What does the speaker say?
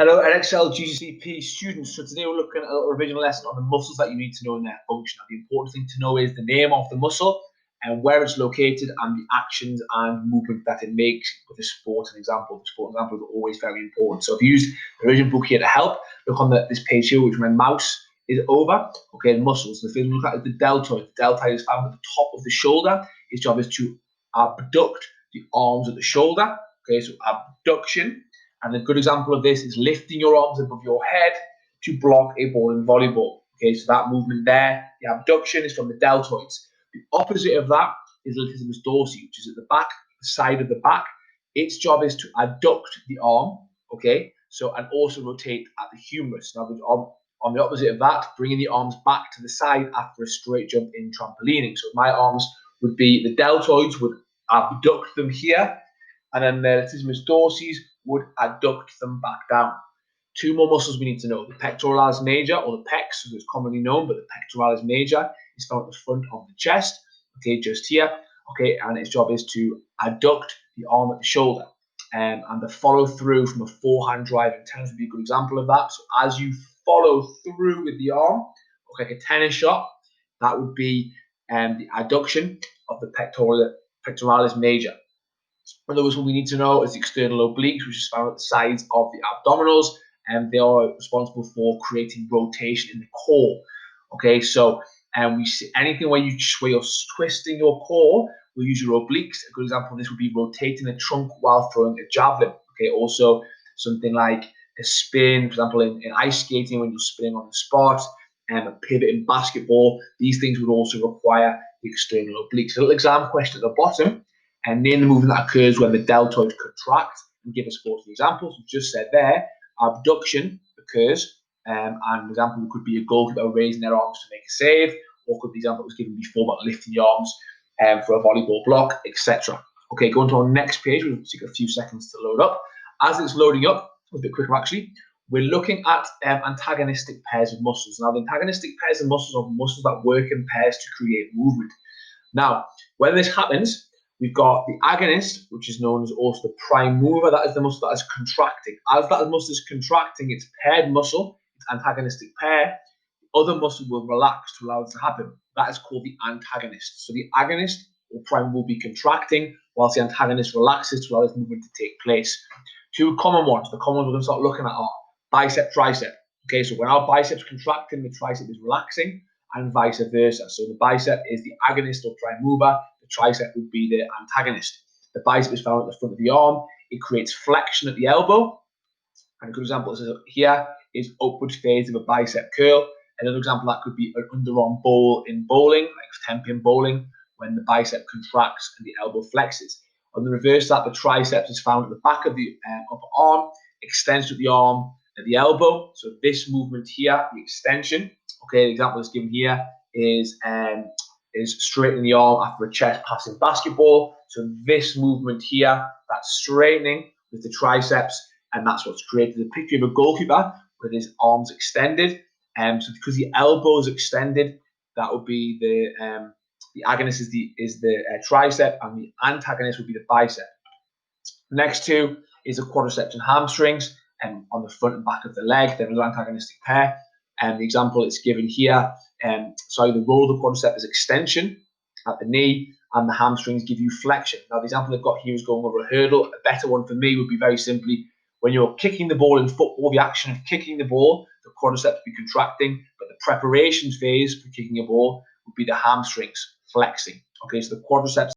Hello, EDEXCEL GCSE students. So today we're looking at a little revision lesson on the muscles that you need to know in their function. Now, the important thing to know is the name of the muscle and where it's located and the actions and movement that it makes with the sport and example. The sport example is always very important. So I've used the revision book here to help. Look on this page here, which my mouse is over. Okay, the muscles. The thing we look at is the deltoid. The deltoid is found at the top of the shoulder. Its job is to abduct the arms at the shoulder. Okay, so abduction. And a good example of this is lifting your arms above your head to block a ball in volleyball. Okay, so that movement there, the abduction, is from the deltoids. The opposite of that is latissimus dorsi, which is at the back, the side of the back. Its job is to adduct the arm, okay, so and also rotate at the humerus. Now, on the opposite of that, bringing the arms back to the side after a straight jump in trampolining. So my arms would be, the deltoids would abduct them here, and then the latissimus dorsi would adduct them back down. Two more muscles we need to know. The pectoralis major, or the pecs, as it's commonly known, but the pectoralis major is found at the front of the chest, okay, just here, okay, and its job is to adduct the arm at the shoulder. And the follow through from a forehand driving tennis would be a good example of that. So as you follow through with the arm, like a tennis shot, that would be the adduction of the pectoralis major. Another one we need to know is the external obliques, which is found at the sides of the abdominals, and they are responsible for creating rotation in the core. Okay, so we see anything where you're twisting your core, we'll use your obliques. A good example of this would be rotating the trunk while throwing a javelin. Okay, also something like a spin, for example, in ice skating when you're spinning on the spot, and a pivot in basketball. These things would also require the external obliques. A little exam question at the bottom. And name the movement that occurs when the deltoid contract, and give us sporting examples. We just said there, abduction occurs, and an example could be a goalkeeper raising their arms to make a save, or could the example was given before about lifting the arms for a volleyball block, etc. Okay, going to our next page. We'll take a few seconds to load up. As it's loading up, a bit quicker actually, we're looking at antagonistic pairs of muscles. Now, the antagonistic pairs of muscles are muscles that work in pairs to create movement. Now, when this happens, we've got the agonist, which is known as also the prime mover. That is the muscle that is contracting. As that muscle is contracting, it's paired muscle, it's antagonistic pair. The other muscle will relax to allow it to happen. That is called the antagonist. So the agonist or prime will be contracting, whilst the antagonist relaxes to allow this movement to take place. Two common ones. The common ones we're going to start looking at are bicep, tricep. Okay, so when our bicep's contracting, the tricep is relaxing, and vice versa. So the bicep is the agonist or prime mover. The tricep would be the antagonist. The bicep is found at the front of the arm. It creates flexion at the elbow. And a good example here is upward phase of a bicep curl. Another example that could be an underarm ball in bowling, like 10-pin bowling, when the bicep contracts and the elbow flexes. On the reverse of that, the triceps is found at the back of the upper arm, extends with the arm at the elbow. So this movement here, the extension. Okay, the example that's given here is straightening the arm after a chest pass in basketball. So this movement here, that's straightening with the triceps, and that's what's created the picture of a goalkeeper with his arms extended. So because the elbow is extended, that would be the agonist is the tricep, and the antagonist would be the bicep. Next two is the quadriceps and hamstrings, and on the front and back of the leg, they're an antagonistic pair. And the example it's given here, the role of the quadriceps is extension at the knee, and the hamstrings give you flexion. Now, the example they've got here is going over a hurdle. A better one for me would be very simply when you're kicking the ball in football, the action of kicking the ball, the quadriceps would be contracting, but the preparation phase for kicking a ball would be the hamstrings flexing. Okay, so the quadriceps